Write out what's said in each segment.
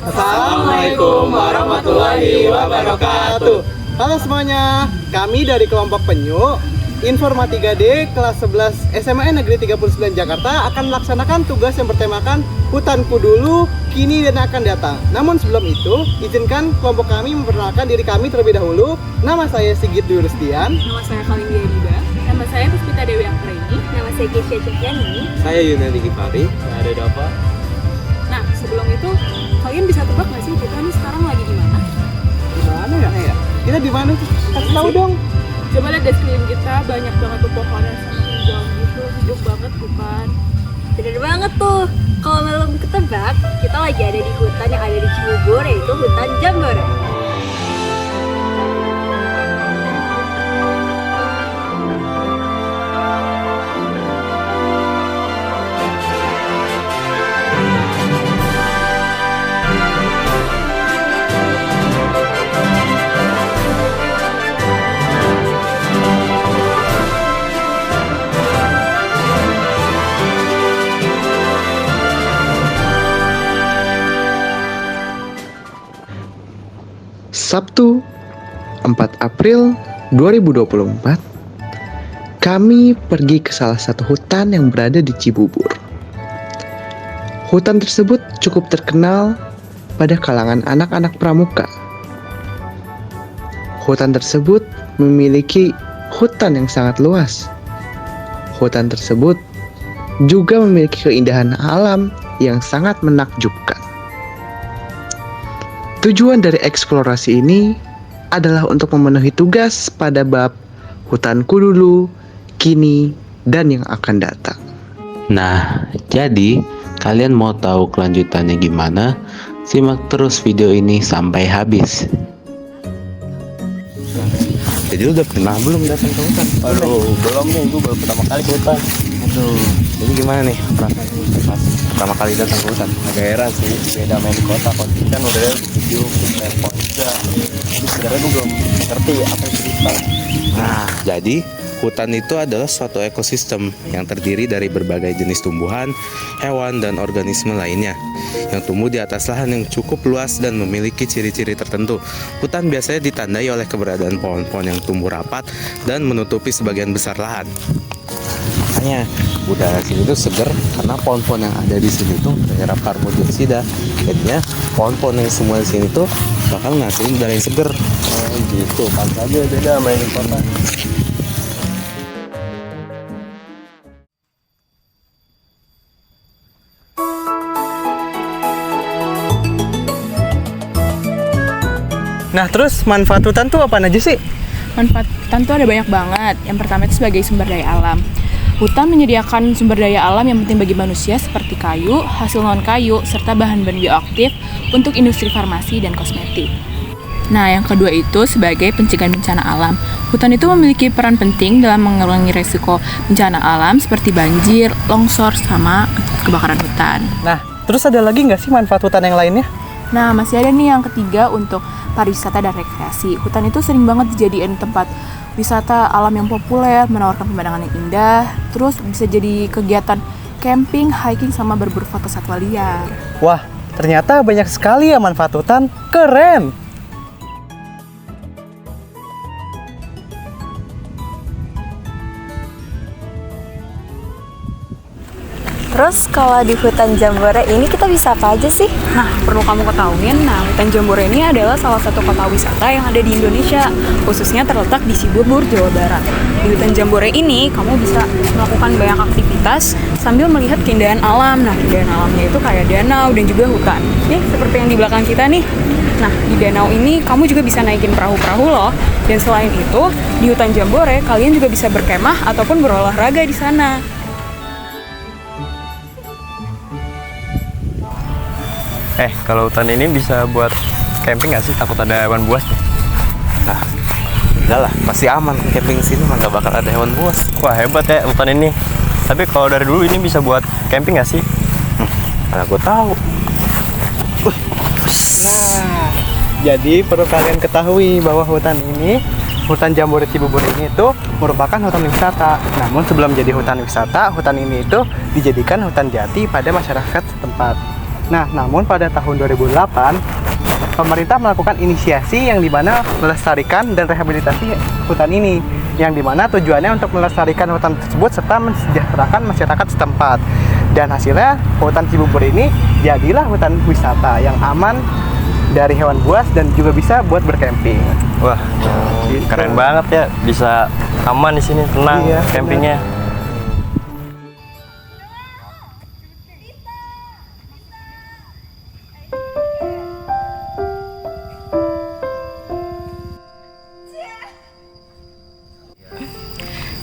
Assalamualaikum warahmatullahi wabarakatuh. Halo semuanya, kami dari kelompok Penyu Informa 3D kelas 11 SMA Negeri 39 Jakarta akan melaksanakan tugas yang bertemakan Hutanku Dulu, Kini dan Akan Datang. Namun sebelum itu, izinkan kelompok kami memperkenalkan diri kami terlebih dahulu. Nama saya Sigit Dwi Rustian. Nama saya Kalindia Dida. Nama saya Puspita Dewi Anggraini. Nama saya Kesha Cekiani. Saya Yunadi Gifari. Saya ada Dava. Nah, sebelum itu, kalian bisa tebak nggak sih kita nih sekarang lagi di mana? Di mana ya? Kita di mana sih? Kasih tahu dong. Coba lihat di sekeliling kita, banyak banget pepohonan sama hijau gitu, sejuk banget bukan? Bener banget tuh. Kalau belum ketebak, kita lagi ada di hutan yang ada di Cibubur, yaitu hutan Jambore. Sabtu 4 April 2024, kami pergi ke salah satu hutan yang berada di Cibubur. Hutan tersebut cukup terkenal pada kalangan anak-anak pramuka. Hutan tersebut memiliki hutan yang sangat luas. Hutan tersebut juga memiliki keindahan alam yang sangat menakjubkan. Tujuan dari eksplorasi ini adalah untuk memenuhi tugas pada bab Hutanku Dulu, Kini, dan yang akan datang. Nah, jadi kalian mau tahu kelanjutannya gimana? Simak terus video ini sampai habis. Jadi udah pernah belum datang ke hutan? Aduh, belum nih, gue baru pertama kali ke hutan. Aduh, jadi gimana nih perasaan pas pertama kali datang ke hutan? Agak heran sih, beda main di kota. Kalau di kan udah lihat video, lihat ponsel. Jadi sebenarnya gue belum ngerti apa itu hutan. Nah, jadi hutan itu adalah suatu ekosistem yang terdiri dari berbagai jenis tumbuhan, hewan, dan organisme lainnya yang tumbuh di atas lahan yang cukup luas dan memiliki ciri-ciri tertentu. Hutan biasanya ditandai oleh keberadaan pohon-pohon yang tumbuh rapat dan menutupi sebagian besar lahan. Makanya udara sini tuh seger karena pohon-pohon yang ada di sini tuh menyerap karbon dioksida. Jadinya pohon-pohon yang semua di sini tuh bakal ngasilin udara yang seger. Oh gitu, pantas aja beda main di kota. Nah, terus manfaat hutan tuh apa aja sih? Manfaat hutan tuh ada banyak banget. Yang pertama itu sebagai sumber daya alam. Hutan menyediakan sumber daya alam yang penting bagi manusia seperti kayu, hasil non-kayu, serta bahan-bahan bioaktif untuk industri farmasi dan kosmetik. Nah, yang kedua itu sebagai pencegahan bencana alam. Hutan itu memiliki peran penting dalam mengurangi resiko bencana alam seperti banjir, longsor, sama kebakaran hutan. Nah, terus ada lagi nggak sih manfaat hutan yang lainnya? Nah, masih ada nih yang ketiga untuk pariwisata dan rekreasi. Hutan itu sering banget dijadiin tempat wisata alam yang populer, menawarkan pemandangan yang indah, terus bisa jadi kegiatan camping, hiking, sama berburu foto satwa liar. Wah, ternyata banyak sekali ya manfaat hutan. Keren! Terus kalau di hutan Jambore ini kita bisa apa aja sih? Nah, perlu kamu ketahuin, hutan Jambore ini adalah salah satu kota wisata yang ada di Indonesia, khususnya terletak di Cibubur, Jawa Barat. Di hutan Jambore ini, kamu bisa melakukan banyak aktivitas sambil melihat keindahan alam. Nah, keindahan alamnya itu kayak danau dan juga hutan. Nih, seperti yang di belakang kita nih. Nah, di danau ini kamu juga bisa naikin perahu-perahu loh. Dan selain itu, di hutan Jambore kalian juga bisa berkemah ataupun berolahraga di sana. Kalau hutan ini bisa buat camping nggak sih? Takut ada hewan buas. Nah, enggak lah, pasti aman. Camping sini mah nggak bakal ada hewan buas. Wah hebat ya hutan ini. Tapi kalau dari dulu ini bisa buat camping nggak sih? Nah, gue tahu. Nah, jadi perlu kalian ketahui bahwa hutan Jambore Cibubur ini itu merupakan hutan wisata. Namun sebelum jadi hutan wisata, hutan ini itu dijadikan hutan jati pada masyarakat setempat. Nah, namun pada tahun 2008, pemerintah melakukan inisiasi yang dimana melestarikan dan rehabilitasi hutan ini, yang dimana tujuannya untuk melestarikan hutan tersebut serta mensejahterakan masyarakat setempat. Dan hasilnya hutan Cibubur ini jadilah hutan wisata yang aman dari hewan buas dan juga bisa buat bercamping. Wah, keren banget ya, bisa aman di sini, tenang Iya, campingnya.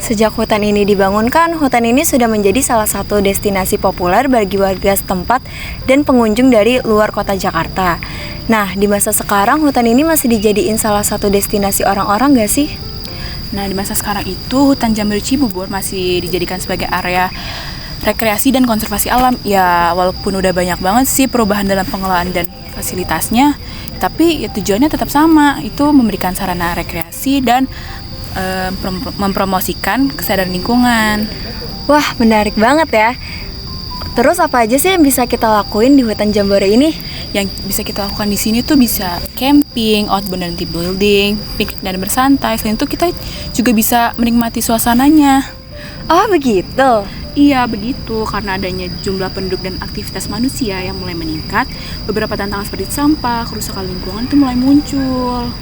Sejak hutan ini dibangunkan, hutan ini sudah menjadi salah satu destinasi populer bagi warga setempat dan pengunjung dari luar kota Jakarta. Nah, di masa sekarang hutan ini masih dijadiin salah satu destinasi orang-orang gak sih? Nah, di masa sekarang itu hutan Jamboree Cibubur masih dijadikan sebagai area rekreasi dan konservasi alam. Ya, walaupun udah banyak banget sih perubahan dalam pengelolaan dan fasilitasnya, tapi ya tujuannya tetap sama, itu memberikan sarana rekreasi dan mempromosikan kesadaran lingkungan. Wah, menarik banget ya. Terus apa aja sih yang bisa kita lakuin di hutan Jamboree ini? Yang bisa kita lakukan di sini tuh bisa camping, outbound dan team building, piknik dan bersantai. Selain itu kita juga bisa menikmati suasananya. Oh, begitu. Iya, begitu. Karena adanya jumlah penduduk dan aktivitas manusia yang mulai meningkat, beberapa tantangan seperti sampah, kerusakan lingkungan itu mulai muncul.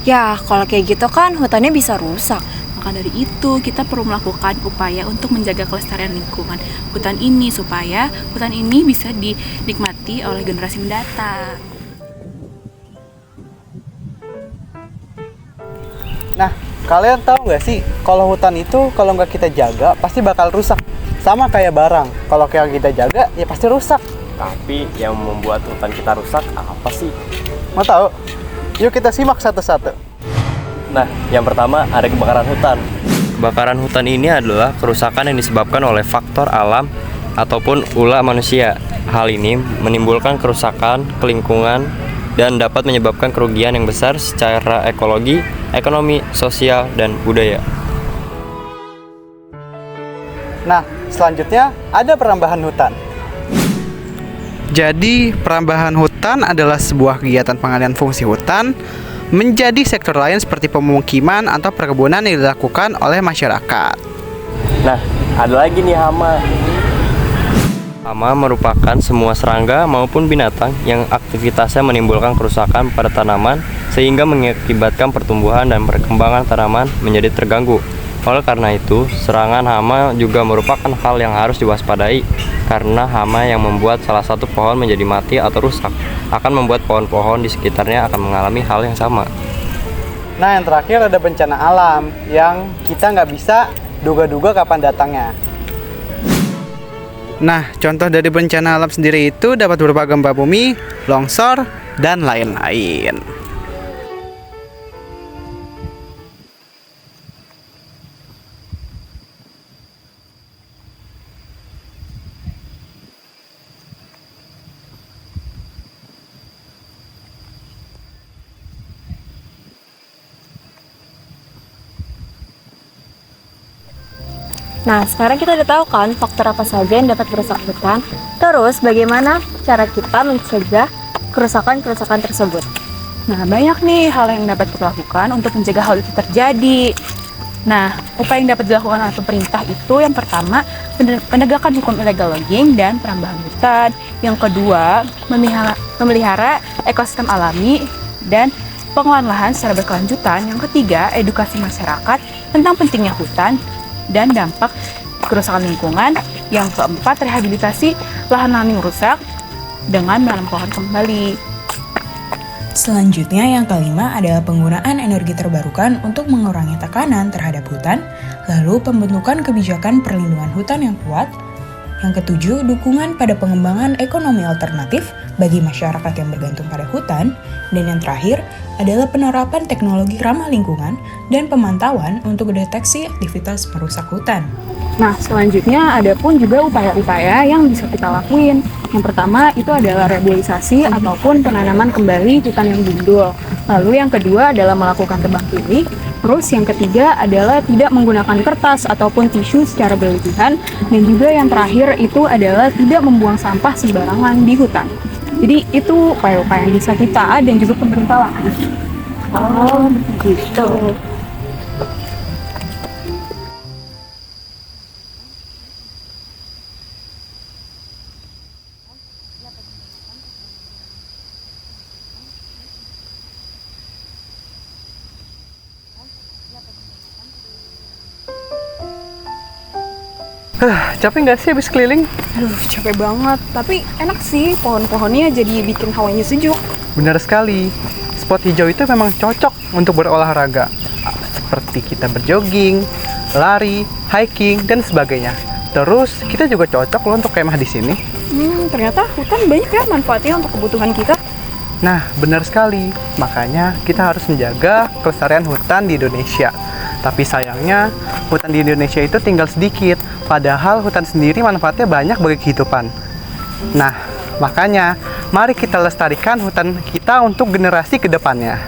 Ya, kalau kayak gitu kan hutannya bisa rusak. Maka dari itu, kita perlu melakukan upaya untuk menjaga kelestarian lingkungan hutan ini supaya hutan ini bisa dinikmati oleh generasi mendatang. Nah, kalian tahu nggak sih kalau hutan itu kalau nggak kita jaga pasti bakal rusak. Sama kayak barang, kalau kita jaga ya pasti rusak. Tapi yang membuat hutan kita rusak apa sih? Mau tahu? Yuk kita simak satu-satu. Nah, yang pertama ada kebakaran hutan. Kebakaran hutan ini adalah kerusakan yang disebabkan oleh faktor alam ataupun ulah manusia. Hal ini menimbulkan kerusakan ke lingkungan dan dapat menyebabkan kerugian yang besar secara ekologi, ekonomi, sosial, dan budaya. Nah, selanjutnya ada perambahan hutan. Jadi, perambahan hutan adalah sebuah kegiatan pengalihan fungsi hutan menjadi sektor lain seperti pemukiman atau perkebunan yang dilakukan oleh masyarakat. Nah, ada lagi nih hama. Hama merupakan semua serangga maupun binatang yang aktivitasnya menimbulkan kerusakan pada tanaman sehingga mengakibatkan pertumbuhan dan perkembangan tanaman menjadi terganggu. Oleh karena itu, serangan hama juga merupakan hal yang harus diwaspadai karena hama yang membuat salah satu pohon menjadi mati atau rusak akan membuat pohon-pohon di sekitarnya akan mengalami hal yang sama. Nah, yang terakhir ada bencana alam yang kita nggak bisa duga-duga kapan datangnya. Nah, contoh dari bencana alam sendiri itu dapat berupa gempa bumi, longsor, dan lain-lain. Nah, sekarang kita udah tahu kan faktor apa saja yang dapat merusak hutan. Terus, bagaimana cara kita mencegah kerusakan-kerusakan tersebut? Nah, banyak nih hal yang dapat kita lakukan untuk mencegah hal itu terjadi. Nah, upaya yang dapat dilakukan oleh pemerintah itu yang pertama, penegakan hukum illegal logging dan perambahan hutan. Yang kedua, memelihara ekosistem alami dan pengelolaan lahan secara berkelanjutan. Yang ketiga, edukasi masyarakat tentang pentingnya hutan dan dampak kerusakan lingkungan. Yang keempat, rehabilitasi lahan-lahan yang rusak dengan menanam pohon kembali. Selanjutnya yang kelima adalah penggunaan energi terbarukan untuk mengurangi tekanan terhadap hutan, lalu pembentukan kebijakan perlindungan hutan yang kuat. Yang ketujuh, dukungan pada pengembangan ekonomi alternatif bagi masyarakat yang bergantung pada hutan. Dan yang terakhir adalah penerapan teknologi ramah lingkungan dan pemantauan untuk deteksi aktivitas merusak hutan. Nah, selanjutnya ada pun juga upaya-upaya yang bisa kita lakuin. Yang pertama itu adalah rehabilitasi ataupun penanaman kembali hutan yang gundul. Lalu yang kedua adalah melakukan tebang pilih. Terus yang ketiga adalah tidak menggunakan kertas ataupun tisu secara berlebihan. Dan juga yang terakhir itu adalah tidak membuang sampah sembarangan di hutan. Jadi itu upaya-upaya yang bisa kita dan juga pemerintah lakukan. Oh, gitu. Capek nggak sih habis keliling? Aduh, capek banget. Tapi enak sih, pohon-pohonnya jadi bikin hawanya sejuk. Benar sekali. Spot hijau itu memang cocok untuk berolahraga. Seperti kita berjogging, lari, hiking, dan sebagainya. Terus kita juga cocok loh untuk kemah di sini. Ternyata hutan banyak ya manfaatnya untuk kebutuhan kita. Nah, benar sekali. Makanya kita harus menjaga kelestarian hutan di Indonesia. Tapi sayangnya, hutan di Indonesia itu tinggal sedikit. Padahal hutan sendiri manfaatnya banyak bagi kehidupan. Nah, makanya mari kita lestarikan hutan kita untuk generasi ke depannya.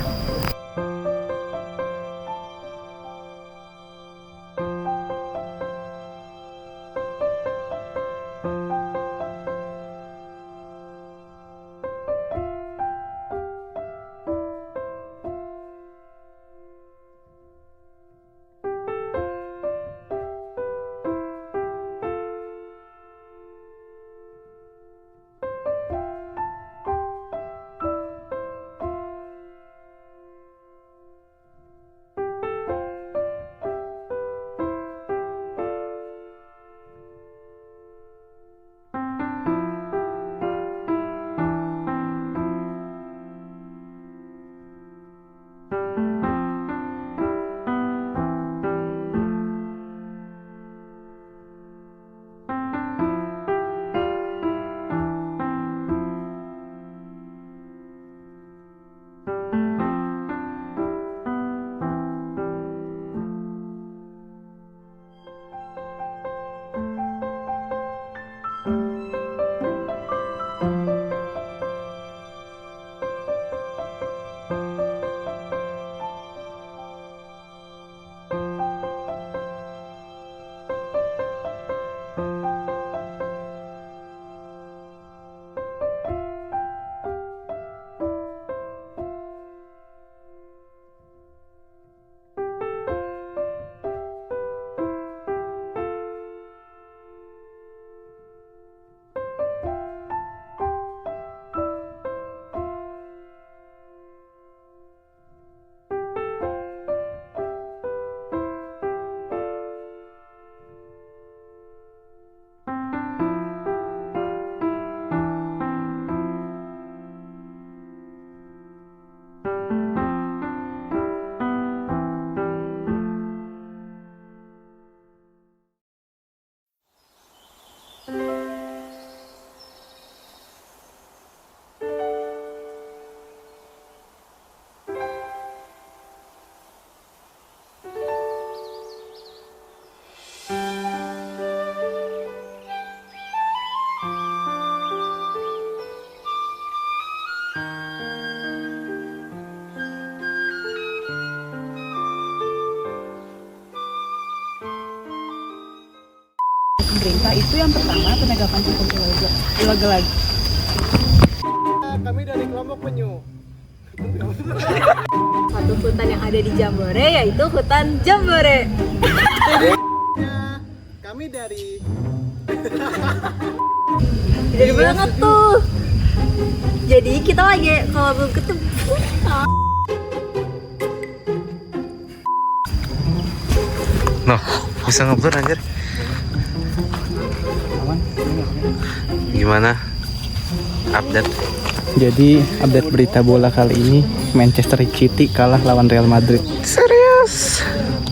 Pemerintah itu yang pertama penegakan hukum ilegal. Kami dari kelompok penyu. Satu hutan yang ada di Jambore yaitu hutan Jambore. Kami dari Jadi banget tuh. Jadi kita lagi kalau belum ketemu. Noh, bisa ngobrol anjir. Gimana? Update. Jadi update berita bola kali ini, Manchester City kalah lawan Real Madrid. Serius?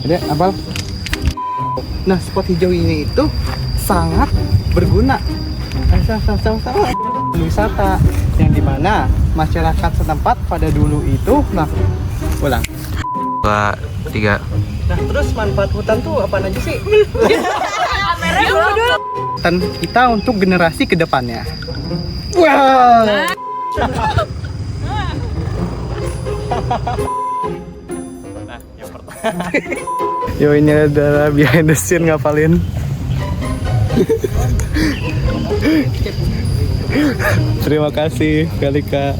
Ada apa? Nah, spot hijau ini itu sangat berguna. Sama-sama wisata yang dimana masyarakat setempat pada dulu itu ulang. 2, 3. Nah, terus manfaat hutan tuh apa aja sih? Hutan kita untuk generasi kedepannya. Wow. Nah, yang pertama Yo, ini adalah behind the scene ngapalin. Terima kasih, Kalika.